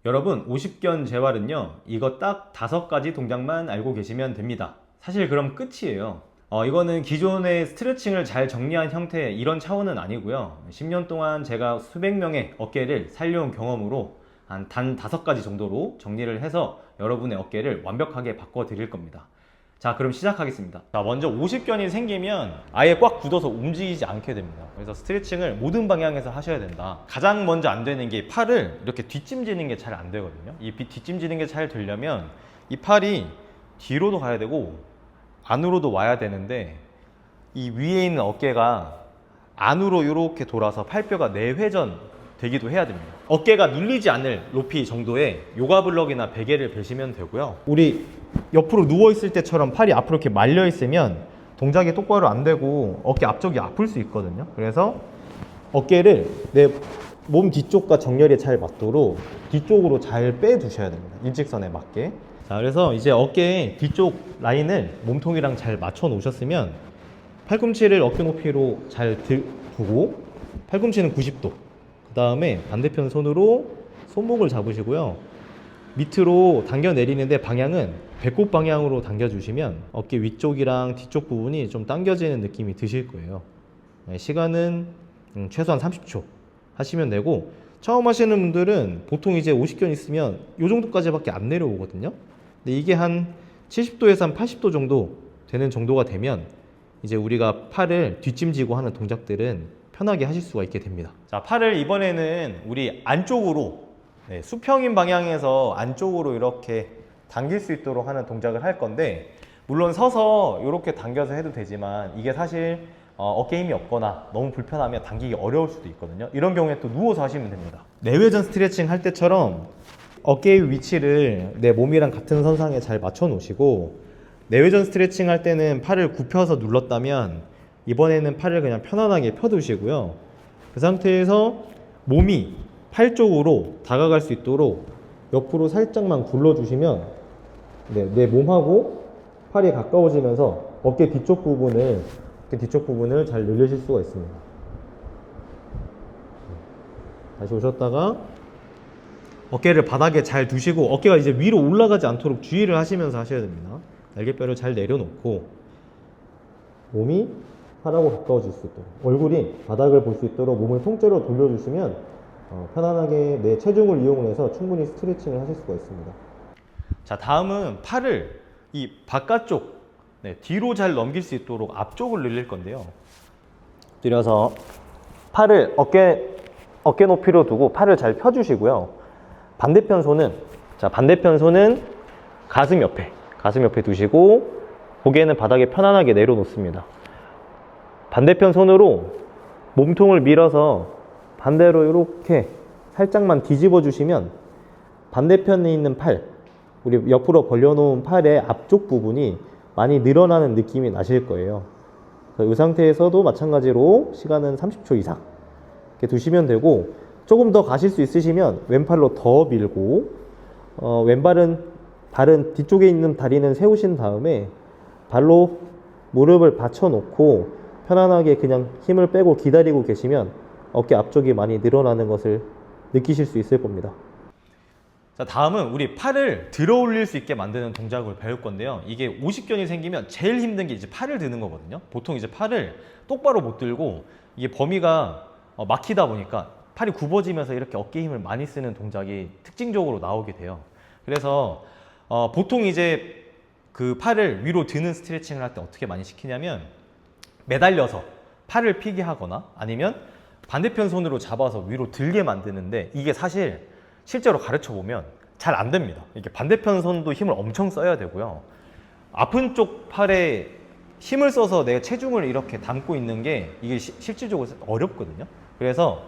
여러분, 50견 재활은요, 이거 딱 5가지 동작만 알고 계시면 됩니다. 사실 그럼 끝이에요. 이거는 기존의 스트레칭을 잘 정리한 형태의 이런 차원은 아니고요. 10년 동안 제가 수백 명의 어깨를 살려온 경험으로 단 5가지 정도로 정리를 해서 여러분의 어깨를 완벽하게 바꿔 드릴 겁니다. 자, 그럼 시작하겠습니다. 자, 먼저 50견이 생기면 아예 꽉 굳어서 움직이지 않게 됩니다. 그래서 스트레칭을 모든 방향에서 하셔야 된다. 가장 먼저 안 되는 게 팔을 이렇게 뒷짐지는 게 잘 안 되거든요. 이 뒷짐지는 게 잘 되려면 이 팔이 뒤로도 가야 되고 안으로도 와야 되는데, 이 위에 있는 어깨가 안으로 이렇게 돌아서 팔뼈가 내회전 되기도 해야 됩니다. 어깨가 눌리지 않을 높이 정도의 요가 블럭이나 베개를 베시면 되고요. 우리 옆으로 누워 있을 때처럼 팔이 앞으로 이렇게 말려 있으면 동작이 똑바로 안 되고 어깨 앞쪽이 아플 수 있거든요. 그래서 어깨를 내 몸 뒤쪽과 정렬이 잘 맞도록 뒤쪽으로 잘 빼 두셔야 됩니다. 일직선에 맞게. 자, 그래서 이제 어깨 뒤쪽 라인을 몸통이랑 잘 맞춰 놓으셨으면 팔꿈치를 어깨 높이로 잘 두고, 팔꿈치는 90도. 그 다음에 반대편 손으로 손목을 잡으시고요. 밑으로 당겨 내리는데 방향은 배꼽 방향으로 당겨 주시면 어깨 위쪽이랑 뒤쪽 부분이 좀 당겨지는 느낌이 드실 거예요. 시간은 최소한 30초 하시면 되고, 처음 하시는 분들은 보통 이제 50견 있으면 이 정도까지밖에 안 내려오거든요. 근데 이게 한 70도에서 한 80도 정도 되는 정도가 되면 이제 우리가 팔을 뒷짐지고 하는 동작들은 편하게 하실 수가 있게 됩니다. 자, 팔을 이번에는 우리 안쪽으로, 수평인 방향에서 안쪽으로 이렇게 당길 수 있도록 하는 동작을 할 건데, 물론 서서 이렇게 당겨서 해도 되지만 이게 사실 어깨 힘이 없거나 너무 불편하면 당기기 어려울 수도 있거든요. 이런 경우에 또 누워서 하시면 됩니다. 내외전 스트레칭 할 때처럼 어깨의 위치를 내 몸이랑 같은 선상에 잘 맞춰 놓으시고, 내외전 스트레칭 할 때는 팔을 굽혀서 눌렀다면 이번에는 팔을 그냥 편안하게 펴두시고요. 그 상태에서 몸이 팔 쪽으로 다가갈 수 있도록 옆으로 살짝만 굴러주시면 내 몸하고 팔이 가까워지면서 어깨 뒤쪽 부분을 잘 늘리실 수가 있습니다. 다시 오셨다가 어깨를 바닥에 잘 두시고, 어깨가 이제 위로 올라가지 않도록 주의를 하시면서 하셔야 됩니다. 날개뼈를 잘 내려놓고 몸이 팔하고 가까워질 수 있도록, 얼굴이 바닥을 볼 수 있도록 몸을 통째로 돌려주시면 편안하게 내 체중을 이용해서 충분히 스트레칭을 하실 수가 있습니다. 자, 다음은 팔을 이 바깥쪽, 뒤로 잘 넘길 수 있도록 앞쪽을 늘릴 건데요. 엎드려서 팔을 어깨 높이로 두고 팔을 잘 펴주시고요. 반대편 손은 가슴 옆에 두시고 고개는 바닥에 편안하게 내려놓습니다. 반대편 손으로 몸통을 밀어서 반대로 이렇게 살짝만 뒤집어 주시면 반대편에 있는 팔, 우리 옆으로 벌려놓은 팔의 앞쪽 부분이 많이 늘어나는 느낌이 나실 거예요. 이 상태에서도 마찬가지로 시간은 30초 이상 이렇게 두시면 되고, 조금 더 가실 수 있으시면 왼팔로 더 밀고, 발은 뒤쪽에 있는 다리는 세우신 다음에 발로 무릎을 받쳐 놓고 편안하게 그냥 힘을 빼고 기다리고 계시면 어깨 앞쪽이 많이 늘어나는 것을 느끼실 수 있을 겁니다. 자, 다음은 우리 팔을 들어 올릴 수 있게 만드는 동작을 배울 건데요. 이게 50견이 생기면 제일 힘든 게 이제 팔을 드는 거거든요. 보통 이제 팔을 똑바로 못 들고 이게 범위가 막히다 보니까 팔이 굽어지면서 이렇게 어깨 힘을 많이 쓰는 동작이 특징적으로 나오게 돼요. 그래서 보통 이제 그 팔을 위로 드는 스트레칭을 할 때 어떻게 많이 시키냐면, 매달려서 팔을 피게 하거나 아니면 반대편 손으로 잡아서 위로 들게 만드는데, 이게 사실 실제로 가르쳐 보면 잘 안 됩니다. 이게 반대편 손도 힘을 엄청 써야 되고요. 아픈 쪽 팔에 힘을 써서 내 체중을 이렇게 담고 있는 게 이게 실질적으로 어렵거든요. 그래서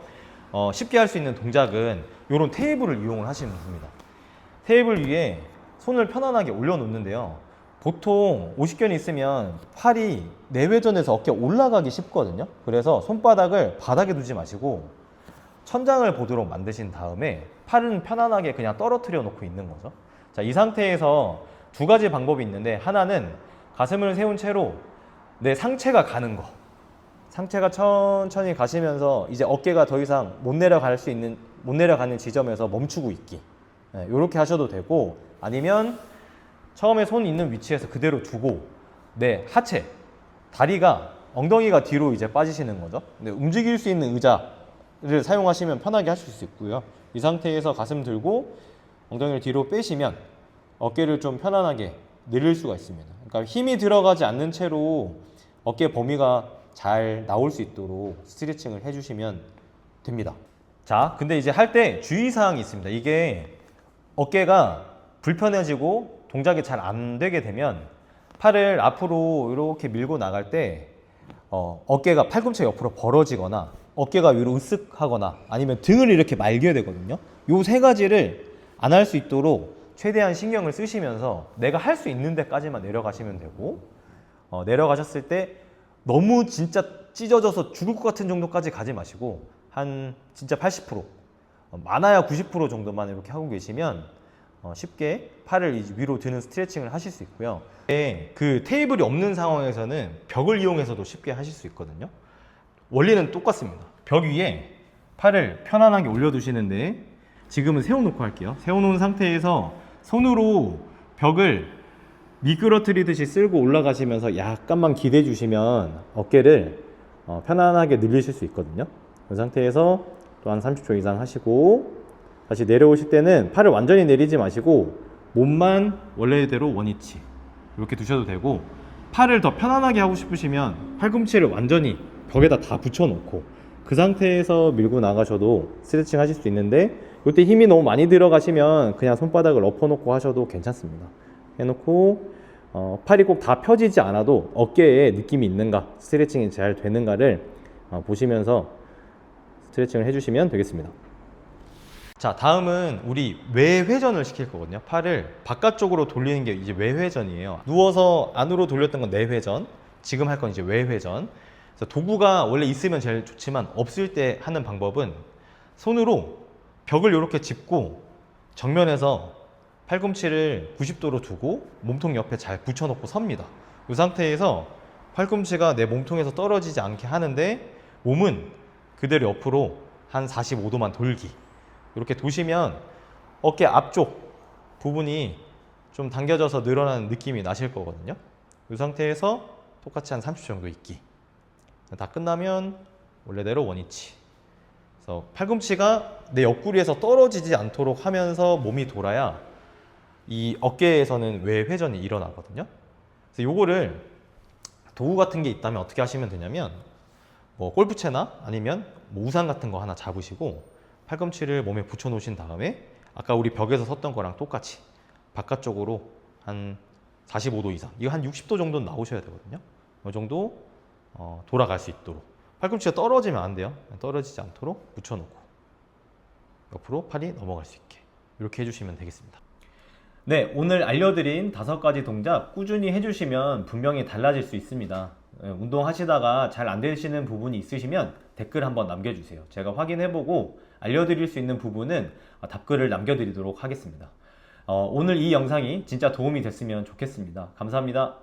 쉽게 할 수 있는 동작은 이런 테이블을 이용을 하시면 됩니다. 테이블 위에 손을 편안하게 올려놓는데요. 보통 50견이 있으면 팔이 내외전에서 어깨 올라가기 쉽거든요. 그래서 손바닥을 바닥에 두지 마시고 천장을 보도록 만드신 다음에 팔은 편안하게 그냥 떨어뜨려 놓고 있는 거죠. 자, 이 상태에서 2가지 방법이 있는데, 하나는 가슴을 세운 채로 내 상체가 가는 거, 상체가 천천히 가시면서 이제 어깨가 더 이상 못 내려가는 지점에서 멈추고 있기. 이렇게 하셔도 되고, 아니면 처음에 손 있는 위치에서 그대로 두고 내 하체, 다리가, 엉덩이가 뒤로 이제 빠지시는 거죠. 근데 움직일 수 있는 의자를 사용하시면 편하게 하실 수 있고요. 이 상태에서 가슴 들고 엉덩이를 뒤로 빼시면 어깨를 좀 편안하게 늘릴 수가 있습니다. 그러니까 힘이 들어가지 않는 채로 어깨 범위가 잘 나올 수 있도록 스트레칭을 해주시면 됩니다. 자, 근데 이제 할 때 주의사항이 있습니다. 이게 어깨가 불편해지고 동작이 잘 안 되게 되면 팔을 앞으로 이렇게 밀고 나갈 때 어깨가 팔꿈치 옆으로 벌어지거나 어깨가 위로 으쓱하거나 아니면 등을 이렇게 말게 되거든요. 요 세 가지를 안 할 수 있도록 최대한 신경을 쓰시면서 내가 할 수 있는 데까지만 내려가시면 되고, 내려가셨을 때 너무 진짜 찢어져서 죽을 것 같은 정도까지 가지 마시고 한 진짜 80%, 많아야 90% 정도만 이렇게 하고 계시면 쉽게 팔을 위로 드는 스트레칭을 하실 수 있고요. 그 테이블이 없는 상황에서는 벽을 이용해서도 쉽게 하실 수 있거든요. 원리는 똑같습니다. 벽 위에 팔을 편안하게 올려두시는데, 지금은 세워놓고 할게요. 세워놓은 상태에서 손으로 벽을 미끄러뜨리듯이 쓸고 올라가시면서 약간만 기대 주시면 어깨를 편안하게 늘리실 수 있거든요. 그 상태에서 또 한 30초 이상 하시고, 다시 내려오실 때는 팔을 완전히 내리지 마시고 몸만 원래대로 원위치 이렇게 두셔도 되고, 팔을 더 편안하게 하고 싶으시면 팔꿈치를 완전히 벽에다 다 붙여놓고 그 상태에서 밀고 나가셔도 스트레칭 하실 수 있는데, 이때 힘이 너무 많이 들어가시면 그냥 손바닥을 엎어놓고 하셔도 괜찮습니다. 해놓고 팔이 꼭 다 펴지지 않아도 어깨에 느낌이 있는가, 스트레칭이 잘 되는가를 보시면서 스트레칭을 해주시면 되겠습니다. 자, 다음은 우리 외회전을 시킬 거거든요. 팔을 바깥쪽으로 돌리는 게 이제 외회전이에요. 누워서 안으로 돌렸던 건 내회전, 지금 할 건 이제 외회전. 그래서 도구가 원래 있으면 제일 좋지만 없을 때 하는 방법은 손으로 벽을 이렇게 짚고 정면에서 팔꿈치를 90도로 두고 몸통 옆에 잘 붙여놓고 섭니다. 이 상태에서 팔꿈치가 내 몸통에서 떨어지지 않게 하는데 몸은 그대로 옆으로 한 45도만 돌기. 이렇게 도시면 어깨 앞쪽 부분이 좀 당겨져서 늘어나는 느낌이 나실 거거든요. 이 상태에서 똑같이 한 30초 정도 있기. 다 끝나면 원래대로 원위치. 그래서 팔꿈치가 내 옆구리에서 떨어지지 않도록 하면서 몸이 돌아야 이 어깨에서는 외회전이 일어나거든요. 그래서 요거를 도구 같은 게 있다면 어떻게 하시면 되냐면, 뭐 골프채나 아니면 뭐 우산 같은 거 하나 잡으시고 팔꿈치를 몸에 붙여 놓으신 다음에 아까 우리 벽에서 섰던 거랑 똑같이 바깥쪽으로 한 45도 이상, 이거 한 60도 정도는 나오셔야 되거든요. 이 정도 돌아갈 수 있도록. 팔꿈치가 떨어지면 안 돼요. 떨어지지 않도록 붙여놓고 옆으로 팔이 넘어갈 수 있게 이렇게 해주시면 되겠습니다. 네, 오늘 알려드린 5가지 동작 꾸준히 해주시면 분명히 달라질 수 있습니다. 운동하시다가 잘 안 되시는 부분이 있으시면 댓글 한번 남겨주세요. 제가 확인해보고 알려드릴 수 있는 부분은 답글을 남겨드리도록 하겠습니다. 오늘 이 영상이 진짜 도움이 됐으면 좋겠습니다. 감사합니다.